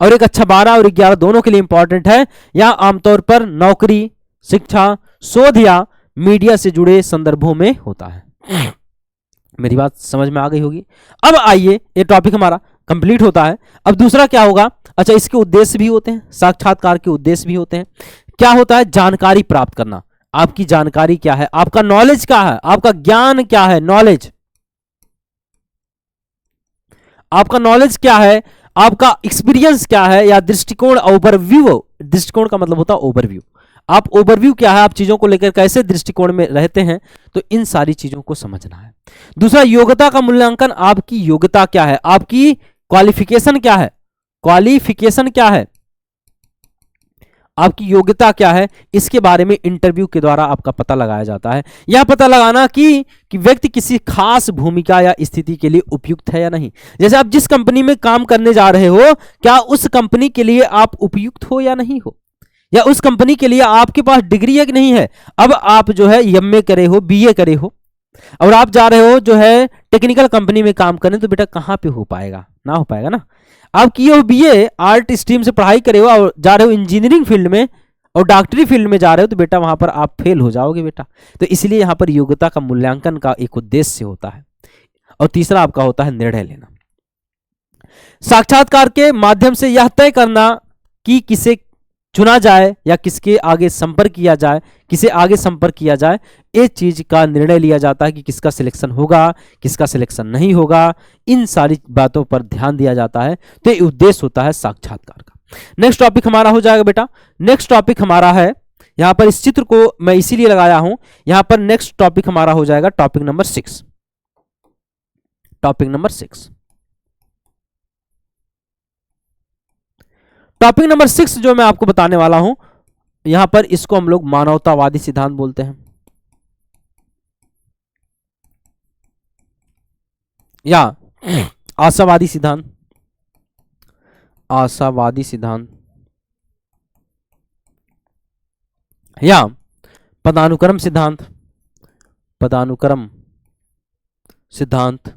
और एक अच्छा 12 और 11 दोनों के लिए इंपॉर्टेंट है। यह आमतौर पर नौकरी, शिक्षा, शोध या मीडिया से जुड़े संदर्भों में होता है। मेरी बात समझ में आ गई होगी। अब आइए, ये टॉपिक हमारा कंप्लीट होता है। अब दूसरा क्या होगा, अच्छा इसके उद्देश्य भी होते हैं, साक्षात्कार के उद्देश्य भी होते हैं। क्या होता है, जानकारी प्राप्त करना। आपकी जानकारी क्या है, आपका नॉलेज क्या है, आपका ज्ञान क्या है, नॉलेज, आपका नॉलेज क्या है, आपका एक्सपीरियंस क्या है, या दृष्टिकोण, ओवरव्यू। दृष्टिकोण का मतलब होता है ओवरव्यू। आप ओवरव्यू क्या है, आप चीजों को लेकर कैसे दृष्टिकोण में रहते हैं, तो इन सारी चीजों को समझना है। दूसरा, योग्यता का मूल्यांकन। आपकी योग्यता क्या है, आपकी क्वालिफिकेशन क्या है, क्वालिफिकेशन क्या है, आपकी योग्यता क्या है, इसके बारे में इंटरव्यू के द्वारा आपका पता लगाया जाता है। यह पता लगाना कि व्यक्ति किसी खास भूमिका या स्थिति के लिए उपयुक्त है या नहीं। जैसे आप जिस कंपनी में काम करने जा रहे हो, क्या उस कंपनी के लिए आप उपयुक्त हो या नहीं हो, या उस कंपनी के लिए आपके पास डिग्री है कि नहीं है। अब आप जो है एमए करे हो, बीए करे हो, और आप जा रहे हो जो है टेक्निकल कंपनी में काम करने, तो बेटा कहां पे हो पाएगा, ना हो पाएगा ना। आप किए हो बीए, आर्ट स्ट्रीम से पढ़ाई करे हो और जा रहे हो इंजीनियरिंग फील्ड में और डॉक्टरी फील्ड में जा रहे हो, तो बेटा वहां पर आप फेल हो जाओगे बेटा। तो इसलिए यहां पर योग्यता का मूल्यांकन का एक उद्देश्य होता है। और तीसरा आपका होता है निर्णय लेना। साक्षात्कार के माध्यम से यह तय करना कि किसे चुना जाए या किसके आगे संपर्क किया जाए, किसे आगे संपर्क किया जाए, इस चीज का निर्णय लिया जाता है कि किसका सिलेक्शन होगा, किसका सिलेक्शन नहीं होगा। इन सारी बातों पर ध्यान दिया जाता है। तो ये उद्देश्य होता है साक्षात्कार का। नेक्स्ट टॉपिक हमारा हो जाएगा बेटा, नेक्स्ट टॉपिक हमारा है, यहां पर इस चित्र को मैं इसीलिए लगाया हूं, यहां पर नेक्स्ट टॉपिक हमारा हो जाएगा topic number 6। Topic number 6, topic number 6 जो मैं आपको बताने वाला हूं, यहां पर इसको हम लोग मानवतावादी सिद्धांत बोलते हैं, या आशावादी सिद्धांत, आशावादी सिद्धांत, या पदानुक्रम सिद्धांत, पदानुक्रम सिद्धांत,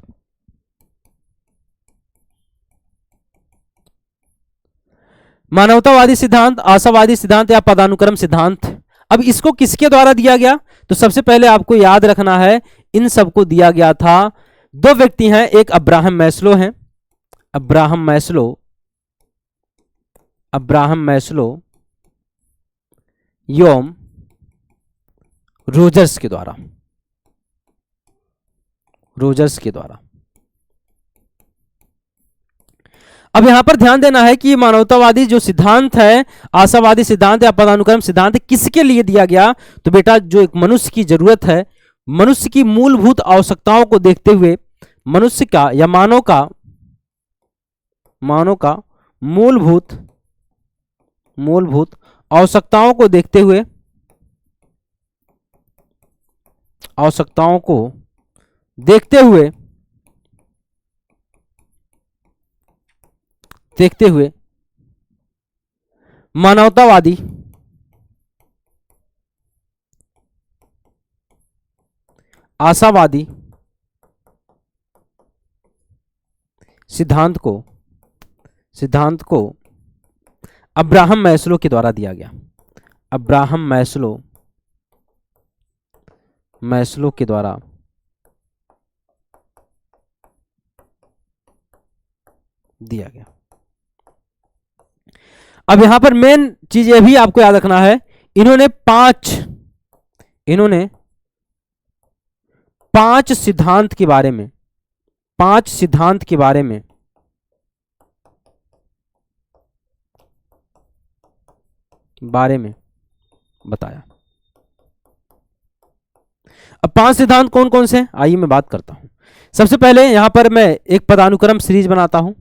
मानवतावादी सिद्धांत, आशावादी सिद्धांत या पदानुक्रम सिद्धांत। अब इसको किसके द्वारा दिया गया, तो सबसे पहले आपको याद रखना है, इन सबको दिया गया था, दो व्यक्ति हैं, एक अब्राहम मैस्लो हैं, अब्राहम मैस्लो, अब्राहम मैस्लो एवं रोजर्स के द्वारा, रोजर्स के द्वारा। अब यहां पर ध्यान देना है कि मानवतावादी जो सिद्धांत है, आशावादी सिद्धांत या पदानुक्रम सिद्धांत किसके लिए दिया गया, तो बेटा जो एक मनुष्य की जरूरत है, मनुष्य की मूलभूत आवश्यकताओं को देखते हुए, मनुष्य का या मानव का मूलभूत आवश्यकताओं को देखते हुए, आवश्यकताओं को देखते हुए मानवतावादी आशावादी सिद्धांत को अब्राहम मैस्लो के द्वारा दिया गया, अब्राहम मैस्लो के द्वारा दिया गया। अब यहां पर मेन चीज यह भी आपको याद रखना है, इन्होंने 5 इन्होंने 5 सिद्धांत के बारे में, 5 सिद्धांत के बारे में बताया। अब 5 सिद्धांत कौन कौन से हैं आइए मैं बात करता हूं। सबसे पहले यहां पर मैं एक पदानुक्रम सीरीज बनाता हूं,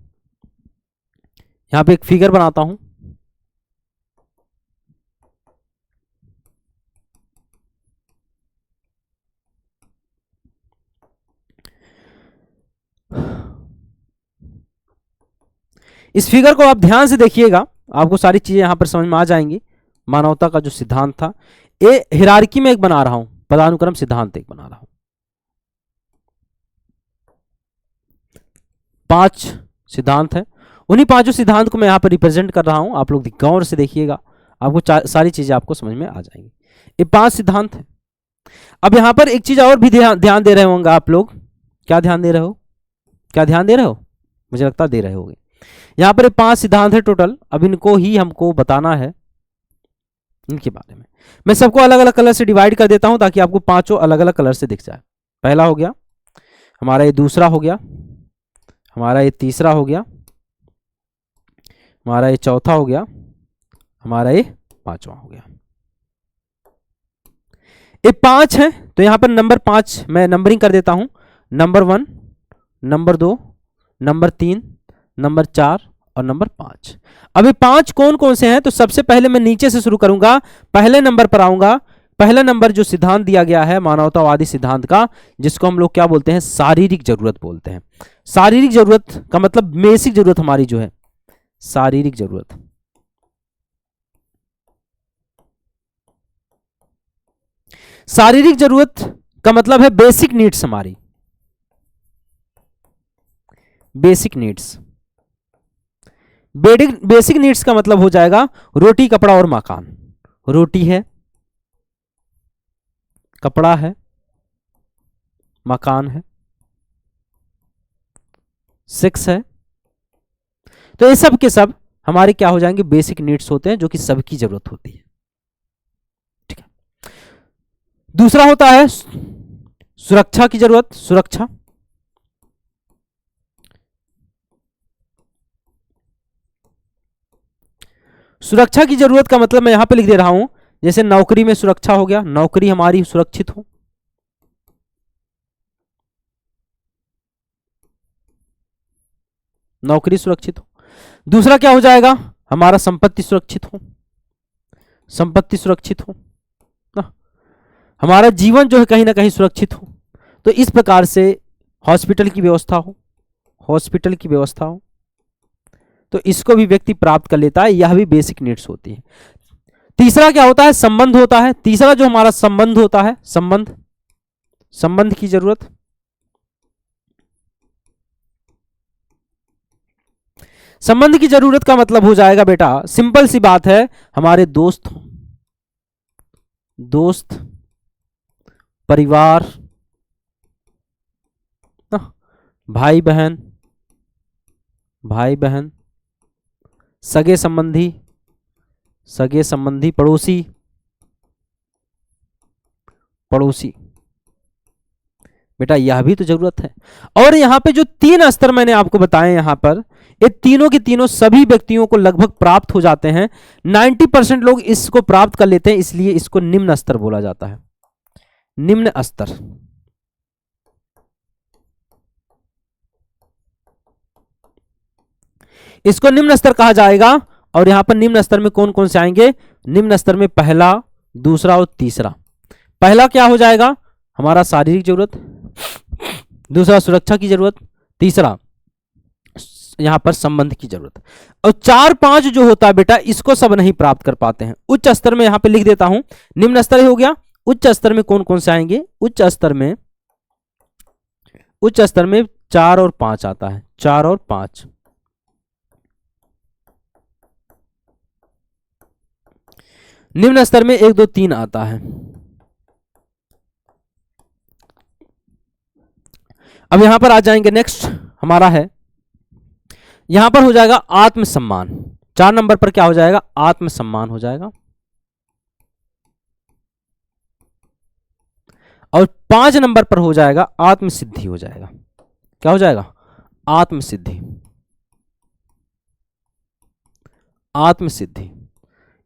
यहां पे एक फिगर बनाता हूं। इस फिगर को आप ध्यान से देखिएगा, आपको सारी चीजें यहां पर समझ में आ जाएंगी। मानवता का जो सिद्धांत था, ये हिरार्की में एक बना रहा हूं, पदानुक्रम सिद्धांत एक बना रहा हूं। 5 सिद्धांत है, उन्हीं 5 सिद्धांत को मैं यहां पर रिप्रेजेंट कर रहा हूं। आप लोग गौर से देखिएगा, आपको सारी चीजें आपको समझ में आ जाएंगी। ये 5 सिद्धांत है। अब यहां पर एक चीज और भी ध्यान दे रहे होंगे आप लोग। क्या ध्यान दे रहे हो? क्या ध्यान दे रहे हो? मुझे लगता दे रहे होंगे। यहां पर 5 सिद्धांत है टोटल। अब इनको ही हमको बताना है, इनके बारे में। मैं सबको अलग अलग कलर से डिवाइड कर देता हूं ताकि आपको 5 अलग अलग कलर से दिख जाए। पहला हो गया हमारा, ये दूसरा हो गया हमारा, ये तीसरा हो गया हमारा, ये चौथा हो गया हमारा, ये 5वां हो गया। ये 5 है तो यहां पर नंबर 5 मैं नंबरिंग कर देता हूं। नंबर 1, नंबर 2, नंबर 3, नंबर 4 और नंबर 5। अब ये 5 कौन कौन से हैं? तो सबसे पहले मैं नीचे से शुरू करूंगा, पहले नंबर पर आऊंगा। पहला नंबर जो सिद्धांत दिया गया है मानवतावादी सिद्धांत का, जिसको हम लोग क्या बोलते हैं? शारीरिक जरूरत बोलते हैं। शारीरिक जरूरत का मतलब बेसिक जरूरत हमारी जो है, शारीरिक जरूरत। शारीरिक जरूरत का मतलब है बेसिक नीड्स, हमारी बेसिक नीड्स। बेसिक नीड्स का मतलब हो जाएगा रोटी, कपड़ा और मकान। रोटी है, कपड़ा है, मकान है, सेक्स है। तो ये सब के सब हमारे क्या हो जाएंगे? बेसिक नीड्स होते हैं, जो कि सबकी जरूरत होती है। ठीक है। दूसरा होता है सुरक्षा की जरूरत। सुरक्षा, सुरक्षा की जरूरत का मतलब मैं यहां पे लिख दे रहा हूं, जैसे नौकरी में सुरक्षा हो गया, नौकरी हमारी सुरक्षित हो। नौकरी सुरक्षित हो। दूसरा क्या हो जाएगा? हमारा संपत्ति सुरक्षित हो, संपत्ति सुरक्षित हो ना? हमारा जीवन जो है कहीं ना कहीं सुरक्षित हो। तो इस प्रकार से हॉस्पिटल की व्यवस्था हो, हॉस्पिटल की व्यवस्था हो, तो इसको भी व्यक्ति प्राप्त कर लेता है। यह भी बेसिक नीड्स होती है। तीसरा क्या होता है? संबंध होता है। तीसरा जो हमारा संबंध होता है, संबंध, संबंध की जरूरत। संबंध की जरूरत का मतलब हो जाएगा बेटा, सिंपल सी बात है, हमारे दोस्त, दोस्त, परिवार, भाई बहन, भाई बहन, सगे संबंधी, सगे संबंधी, पड़ोसी, पड़ोसी। बेटा यह भी तो जरूरत है। और यहां पे जो 3 स्तर मैंने आपको बताए, यहां पर ये तीनों के तीनों सभी व्यक्तियों को लगभग प्राप्त हो जाते हैं। 90% लोग इसको प्राप्त कर लेते हैं, इसलिए इसको निम्न स्तर बोला जाता है। निम्न स्तर। इसको निम्न स्तर कहा जाएगा। और यहां पर निम्न स्तर में कौन कौन से आएंगे? निम्न स्तर में पहला, दूसरा और तीसरा। पहला क्या हो जाएगा? हमारा शारीरिक जरूरत, दूसरा सुरक्षा की जरूरत, तीसरा यहां पर संबंध की जरूरत। और 4, 5 जो होता है बेटा, इसको सब नहीं प्राप्त कर पाते हैं। उच्च स्तर में यहां पे लिख देता हूं, निम्न स्तर हो गया। उच्च स्तर में कौन कौन से आएंगे? उच्च स्तर में, उच्च स्तर में 4 और 5 आता है। 4 और 5। निम्न स्तर में 1, 2, 3 आता है। अब यहां पर आ जाएंगे, नेक्स्ट हमारा है, यहां पर हो जाएगा आत्मसम्मान। 4 नंबर पर क्या हो जाएगा? आत्मसम्मान हो जाएगा। और 5 नंबर पर हो जाएगा आत्मसिद्धि हो जाएगा। क्या हो जाएगा? आत्मसिद्धि। आत्मसिद्धि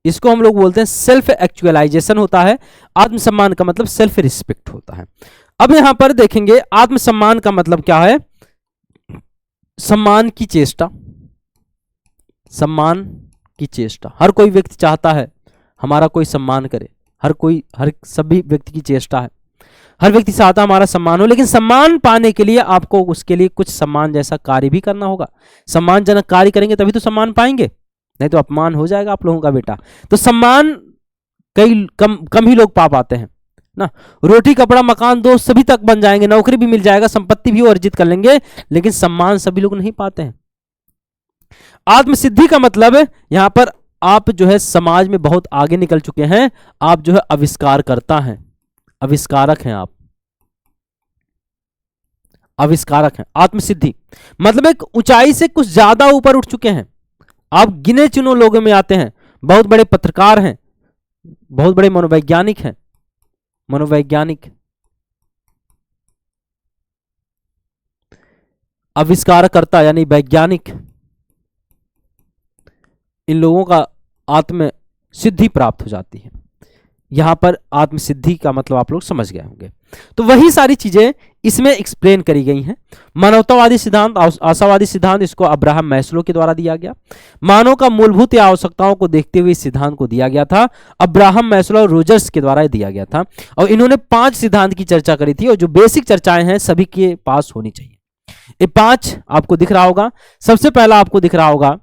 इसको हम लोग बोलते हैं सेल्फ एक्चुअलाइजेशन होता है। आत्मसम्मान का मतलब सेल्फ रिस्पेक्ट होता है। अब यहां पर देखेंगे आत्मसम्मान का मतलब क्या है? सम्मान की चेष्टा। सम्मान की चेष्टा, हर कोई व्यक्ति चाहता है हमारा कोई सम्मान करे, हर सभी व्यक्ति की चेष्टा है, हर व्यक्ति चाहता है हमारा सम्मान हो, लेकिन सम्मान पाने के लिए आपको उसके लिए कुछ सम्मान जैसा कार्य भी करना होगा। सम्मानजनक कार्य करेंगे तभी तो सम्मान पाएंगे, नहीं तो अपमान हो जाएगा आप लोगों का बेटा। तो सम्मान कई कम ही लोग पा पाते हैं ना। रोटी कपड़ा मकान दोस्त सभी तक बन जाएंगे, नौकरी भी मिल जाएगा, संपत्ति भी अर्जित कर लेंगे, लेकिन सम्मान सभी लोग नहीं पाते हैं। आत्मसिद्धि का मतलब यहां पर आप जो है समाज में बहुत आगे निकल चुके हैं, आप जो है आविष्कारकर्ता हैं, आविष्कारक हैं, आप आविष्कारक हैं। आत्मसिद्धि मतलब एक ऊंचाई से कुछ ज्यादा ऊपर उठ चुके हैं, आप गिने चुने लोगों में आते हैं, बहुत बड़े पत्रकार हैं, बहुत बड़े मनोवैज्ञानिक हैं, मनोवैज्ञानिक, आविष्कारकर्ता यानी वैज्ञानिक, इन लोगों का आत्म सिद्धि प्राप्त हो जाती है। यहां पर आत्मसिद्धि का मतलब आप लोग समझ गए होंगे। तो वही सारी चीजें इसमें एक्सप्लेन करी गई हैं। मानवतावादी सिद्धांत, आशावादी सिद्धांत, इसको अब्राहम मैस्लो के द्वारा दिया गया। मानव का मूलभूत आवश्यकताओं को देखते हुए इस सिद्धांत को दिया गया था, अब्राहम मैस्लो और रोजर्स के द्वारा दिया गया था। और इन्होंने 5 सिद्धांत की चर्चा करी थी, और जो बेसिक चर्चाएं हैं सभी के पास होनी चाहिए। ये 5 आपको दिख रहा होगा। सबसे पहला आपको दिख रहा होगा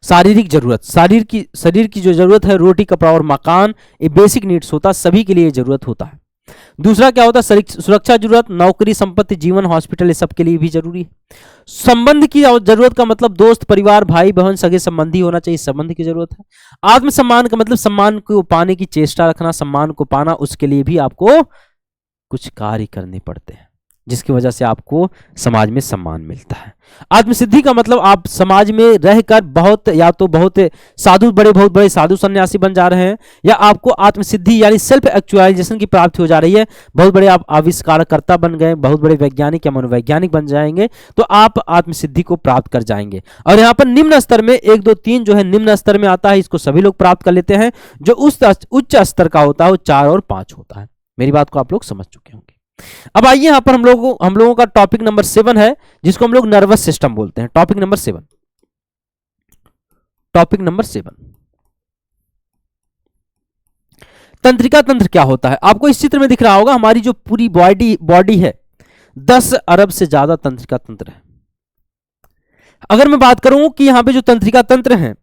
शारीरिक जरूरत। शरीर की जो जरूरत है, रोटी कपड़ा और मकान, ये बेसिक नीड्स होता है, सभी के लिए जरूरत होता है। दूसरा क्या होता है? सुरक्षा जरूरत, नौकरी, संपत्ति, जीवन, हॉस्पिटल, ये सब के लिए भी जरूरी है। संबंध की जरूरत का मतलब दोस्त, परिवार, भाई बहन, सगे संबंधी होना चाहिए, संबंध की जरूरत है। आत्मसम्मान का मतलब सम्मान को पाने की चेष्टा रखना, सम्मान को पाना, उसके लिए भी आपको कुछ कार्य करने पड़ते हैं, जिसकी वजह से आपको समाज में सम्मान मिलता है। आत्मसिद्धि का मतलब आप समाज में रहकर बहुत बहुत बड़े साधु सन्यासी बन जा रहे हैं, या आपको आत्मसिद्धि यानी सेल्फ एक्चुअलाइजेशन की प्राप्ति हो जा रही है, बहुत बड़े आप आविष्कारकर्ता बन गए, बहुत बड़े वैज्ञानिक या मनोवैज्ञानिक बन जाएंगे, तो आप आत्मसिद्धि को प्राप्त कर जाएंगे। और यहाँ पर निम्न स्तर में 1 2 3 जो है निम्न स्तर में आता है, इसको सभी लोग प्राप्त कर लेते हैं। जो उच्च स्तर का होता है वो 4 और 5 होता है। मेरी बात को आप लोग समझ चुके होंगे। अब आइए यहां पर हम लोगों का टॉपिक नंबर 7 है, जिसको हम लोग नर्वस सिस्टम बोलते हैं। टॉपिक नंबर 7, टॉपिक नंबर 7, तंत्रिका तंत्र क्या होता है? आपको इस चित्र में दिख रहा होगा, हमारी जो पूरी बॉडी है 10 अरब से ज्यादा तंत्रिका तंत्र है। अगर मैं बात करूं कि यहां पे जो तंत्रिका तंत्र है,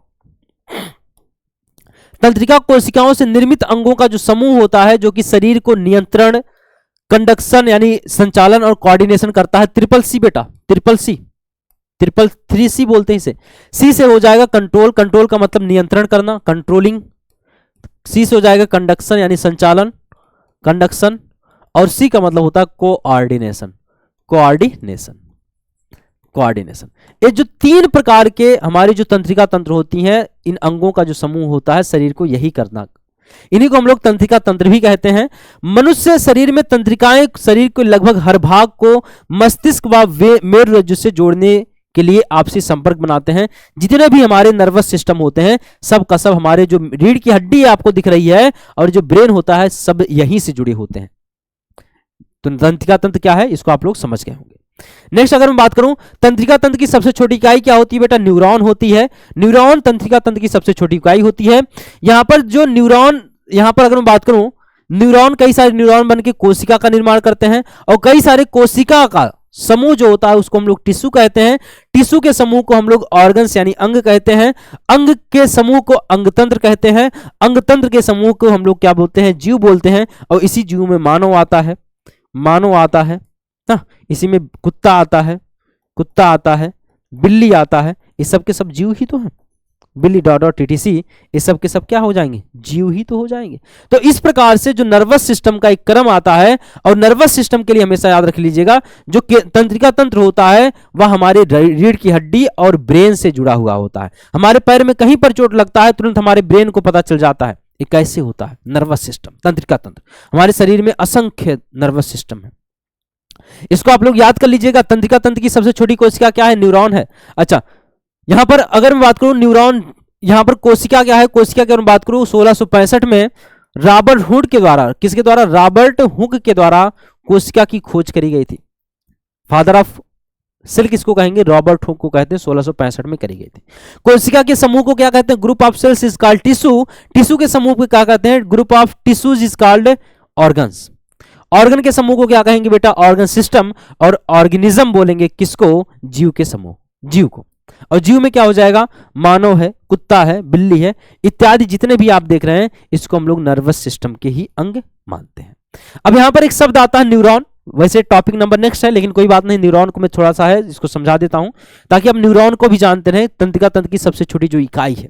तंत्रिका कोशिकाओं से निर्मित अंगों का जो समूह होता है, जो कि शरीर को नियंत्रण, कंडक्शन यानी संचालन और कोऑर्डिनेशन करता है। ट्रिपल सी बेटा, ट्रिपल 3C बोलते हैं इसे। सी से हो जाएगा कंट्रोल, कंट्रोल का मतलब नियंत्रण करना, कंट्रोलिंग। सी से हो जाएगा कंडक्शन यानी संचालन, कंडक्शन। और सी का मतलब होता है कोऑर्डिनेशन, कोऑर्डिनेशन, कोऑर्डिनेशन। ये जो 3 प्रकार के हमारी जो तंत्रिका तंत्र होती हैं, इन अंगों का जो समूह होता है शरीर को यही करना, इन्हीं को हम लोग तंत्रिका तंत्र भी कहते हैं। मनुष्य शरीर में तंत्रिकाएं शरीर के लगभग हर भाग को मस्तिष्क व मेरुरज्जु से जोड़ने के लिए आपसी संपर्क बनाते हैं। जितने भी हमारे नर्वस सिस्टम होते हैं, सब का सब हमारे जो रीढ़ की हड्डी आपको दिख रही है और जो ब्रेन होता है, सब यहीं से जुड़े होते हैं। तो तंत्रिका तंत्र क्या है, इसको आप लोग समझ गए होंगे। नेक्स्ट अगर मैं बात करूं, तंत्रिका तंत्र की सबसे छोटी इकाई क्या होती है बेटा? न्यूरॉन होती है। न्यूरॉन तंत्रिका तंत्र की सबसे छोटी इकाई होती है। यहां पर जो न्यूरॉन, यहां पर अगर मैं बात करूं, न्यूरॉन कई सारे न्यूरॉन बनके कोशिका का निर्माण करते हैं, और कई सारे कोशिका का समूह जो होता है उसको हम लोग टिश्यू कहते हैं। टिश्यू के समूह को हम लोग ऑर्गन्स यानी अंग कहते हैं। अंग के समूह को अंगतंत्र कहते हैं। अंगतंत्र के समूह को हम लोग क्या बोलते हैं? जीव बोलते हैं। और इसी जीव में मानव आता है, मानव आता है ना, इसी में कुत्ता आता है, कुत्ता आता है, बिल्ली आता है, ये सब के सब जीव ही तो हैं। बिल्ली, डॉडो, टीटीसी, ये सब के सब क्या हो जाएंगे? जीव ही तो हो जाएंगे। तो इस प्रकार से जो नर्वस सिस्टम का एक क्रम आता है, और नर्वस सिस्टम के लिए हमेशा याद रख लीजिएगा, जो तंत्रिका तंत्र होता है वह हमारे रीढ़ की हड्डी और ब्रेन से जुड़ा हुआ होता है। हमारे पैर में कहीं पर चोट लगता है, तुरंत हमारे ब्रेन को पता चल जाता है, ये कैसे होता है? नर्वस सिस्टम, तंत्रिका तंत्र। हमारे शरीर में असंख्य नर्वस सिस्टम है, इसको आप लोग याद कर लीजिएगा। तंत्रिका तंत्र की सबसे छोटी कोशिका क्या है? न्यूरॉन है। अच्छा, यहां पर अगर मैं बात करूं न्यूरॉन, यहां पर कोशिका क्या है? कोशिका की अगर बात करूं 1665 में रॉबर्ट हुक के द्वारा, किसके द्वारा? रॉबर्ट हुक के द्वारा कोशिका की खोज करी गई थी। फादर ऑफ सेल किसको कहेंगे? रॉबर्ट हुक को कहते हैं, 1665 में करी गई थी। कोशिका के समूह को क्या कहते हैं? Group of cells is called tissue. Tissue के समूह को क्या कहते हैं? Group of tissues is called organs. Organ के समूह को क्या कहेंगे बेटा? Organ system. और ऑर्गेनिज्म बोलेंगे किसको? जीव के समूह, जीव को। और जीव में क्या हो जाएगा? मानव है, कुत्ता है, बिल्ली है, इत्यादि जितने भी आप देख रहे हैं, इसको हम लोग नर्वस सिस्टम के ही अंग मानते हैं। अब यहां पर एक शब्द आता है न्यूरॉन। वैसे टॉपिक नंबर नेक्स्ट है, लेकिन कोई बात नहीं, न्यूरॉन को मैं थोड़ा सा है इसको समझा देता हूं ताकि आप न्यूरॉन को भी जानते रहें। तंत्रिका तंत्र की सबसे छोटी जो इकाई है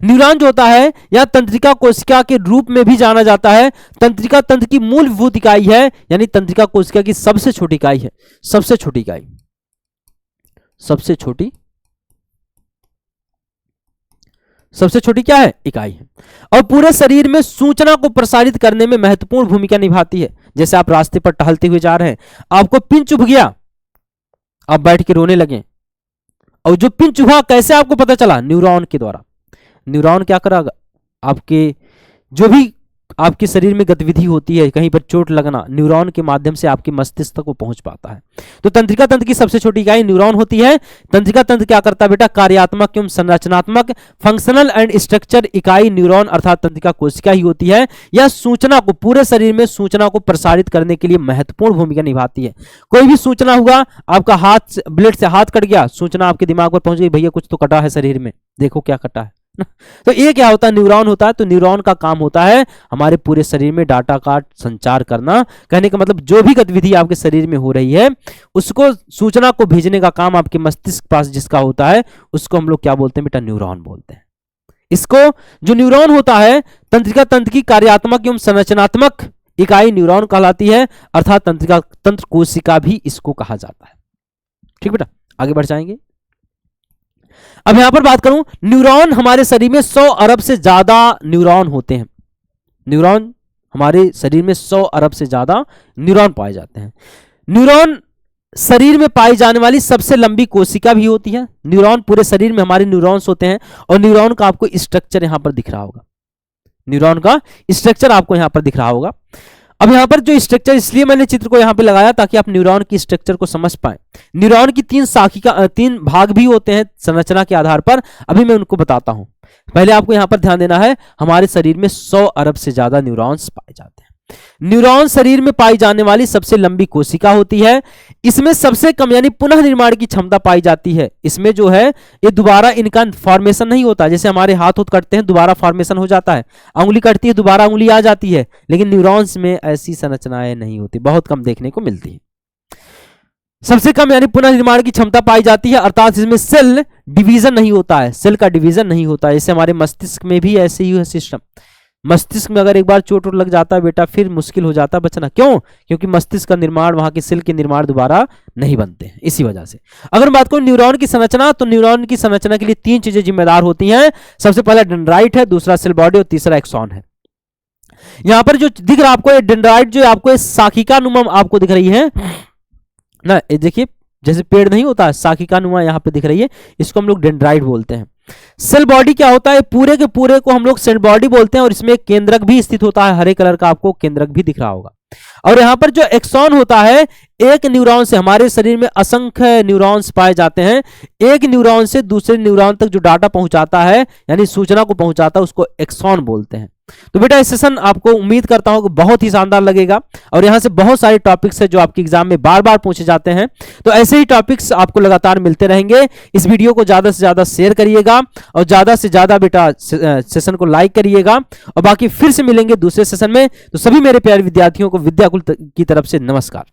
न्यूरॉन जो होता है, या तंत्रिका कोशिका के रूप में भी जाना जाता है। तंत्रिका तंत्र की मूलभूत इकाई है, यानी तंत्रिका कोशिका की सबसे छोटी इकाई है। सबसे छोटी इकाई, सबसे छोटी क्या है? इकाई है। और पूरे शरीर में सूचना को प्रसारित करने में महत्वपूर्ण भूमिका निभाती है। जैसे आप रास्ते पर टहलते हुए जा रहे हैं, आपको पिन चुभ गया, आप बैठ के रोने लगे, और जो पिन चुभा कैसे आपको पता चला? न्यूरॉन के द्वारा। न्यूरॉन क्या करेगा? आपके जो भी आपके शरीर में गतिविधि होती है, कहीं पर चोट लगना, न्यूरॉन के माध्यम से आपके मस्तिष्क तक वो पहुंच पाता है। तो तंत्रिका तंत्र की सबसे छोटी इकाई न्यूरॉन होती है। तंत्रिका तंत्र क्या करता है बेटा? कार्यात्मक एवं संरचनात्मक, फंक्शनल एंड स्ट्रक्चर इकाई न्यूरॉन अर्थात तंत्रिका कोशिका ही होती है। यह सूचना को, पूरे शरीर में सूचना को प्रसारित करने के लिए महत्वपूर्ण भूमिका निभाती है। कोई भी सूचना हुआ, आपका हाथ, ब्लेड से हाथ कट गया, सूचना आपके दिमाग पर पहुंच गई, भैया कुछ तो कटा है शरीर में, देखो क्या कटा है। तो ये क्या होता है? न्यूरॉन होता है। तो न्यूरॉन का काम होता है हमारे पूरे शरीर में डाटा का संचार करना। कहने का मतलब जो भी गतिविधि आपके शरीर में हो रही है, उसको, सूचना को भेजने का काम आपके मस्तिष्क पास जिसका होता है, उसको हम लोग क्या बोलते हैं बेटा? न्यूरॉन बोलते हैं। इसको, जो न्यूरॉन होता है, तंत्रिका तंत्र की कार्यात्मक एवं संरचनात्मक इकाई न्यूरॉन कहलाती है, अर्थात तंत्रिका तंत्र कोशिका भी इसको कहा जाता है। ठीक बेटा, आगे बढ़ जाएंगे। अब यहां पर बात करूं, न्यूरॉन, हमारे शरीर में 100 अरब से ज्यादा न्यूरॉन होते हैं। न्यूरॉन, हमारे शरीर में 100 अरब से ज्यादा न्यूरॉन पाए जाते हैं। न्यूरॉन शरीर में पाई जाने वाली सबसे लंबी कोशिका भी होती है। न्यूरॉन, पूरे शरीर में हमारे न्यूरॉन्स होते हैं, और न्यूरॉन का आपको स्ट्रक्चर यहां पर दिख रहा होगा। न्यूरॉन का स्ट्रक्चर आपको यहां पर दिख रहा होगा। अब यहां पर जो स्ट्रक्चर, इसलिए मैंने चित्र को यहां पे लगाया ताकि आप न्यूरॉन की स्ट्रक्चर को समझ पाएं। न्यूरॉन की 3 भाग भी होते हैं संरचना के आधार पर, अभी मैं उनको बताता हूं। पहले आपको यहां पर ध्यान देना है, हमारे शरीर में 100 अरब से ज्यादा न्यूरॉन्स पाए जाते हैं। न्यूरॉन शरीर में पाई जाने वाली सबसे लंबी कोशिका होती है। इसमें सबसे कम यानी पुनः निर्माण की क्षमता पाई जाती है। इसमें जो है, ये दोबारा इनका फॉर्मेशन नहीं होता। जैसे हमारे हाथ कटते हैं, दोबारा फॉर्मेशन हो जाता है, उंगली कटती है, दोबारा उंगली आ जाती है, लेकिन न्यूरॉन्स में ऐसी संरचनाएं नहीं होती, बहुत कम देखने को मिलती है। सबसे कम यानी पुनः निर्माण की क्षमता पाई जाती है, अर्थात इसमें सेल डिवीजन नहीं होता है, सेल का डिवीजन नहीं होता है। जैसे हमारे मस्तिष्क में भी ऐसे ही है सिस्टम। मस्तिष्क में अगर एक बार चोट लग जाता है बेटा, फिर मुश्किल हो जाता है बचना। क्यों? क्योंकि मस्तिष्क का निर्माण, वहां के सेल के निर्माण दोबारा नहीं बनते हैं, इसी वजह से। अगर बात करूं न्यूरॉन की संरचना, तो न्यूरॉन की संरचना के लिए 3 चीजें जिम्मेदार होती हैं। सबसे पहला डेंड्राइट है, दूसरा सेल बॉडी, और तीसरा एक्सॉन है। यहां पर जो दिख रहा है आपको, डेंड्राइट जो आपको शाखिका नुमा आपको दिख रही है ना, ये देखिए, जैसे पेड़ नहीं होता, शाखिका नुमा यहां पे दिख रही है, इसको हम लोग डेंड्राइट बोलते हैं। सेल बॉडी क्या होता है? पूरे के पूरे को हम लोग सेल बॉडी बोलते हैं, और इसमें एक केंद्रक भी स्थित होता है, हरे कलर का आपको केंद्रक भी दिख रहा होगा। और यहां पर जो एक्सॉन होता है, एक न्यूरॉन से, हमारे शरीर में असंख्य न्यूरॉन्स पाए जाते हैं, एक न्यूरॉन से दूसरे न्यूरॉन तक जो डाटा पहुंचाता है, यानी सूचना को पहुंचाता है, उसको एक्सॉन बोलते हैं। तो बेटा, इस सेशन आपको उम्मीद करता हूं कि बहुत ही शानदार लगेगा, और यहां से बहुत सारे टॉपिक्स है जो आपके एग्जाम में बार बार पूछे जाते हैं। तो ऐसे ही टॉपिक्स आपको लगातार मिलते रहेंगे। इस वीडियो को ज्यादा से ज्यादा शेयर करिएगा, और ज्यादा से ज्यादा बेटा सेशन को लाइक करिएगा। और बाकी फिर से मिलेंगे दूसरे सेशन में। तो सभी मेरे प्यारे विद्यार्थियों को विद्याकुल की तरफ से नमस्कार।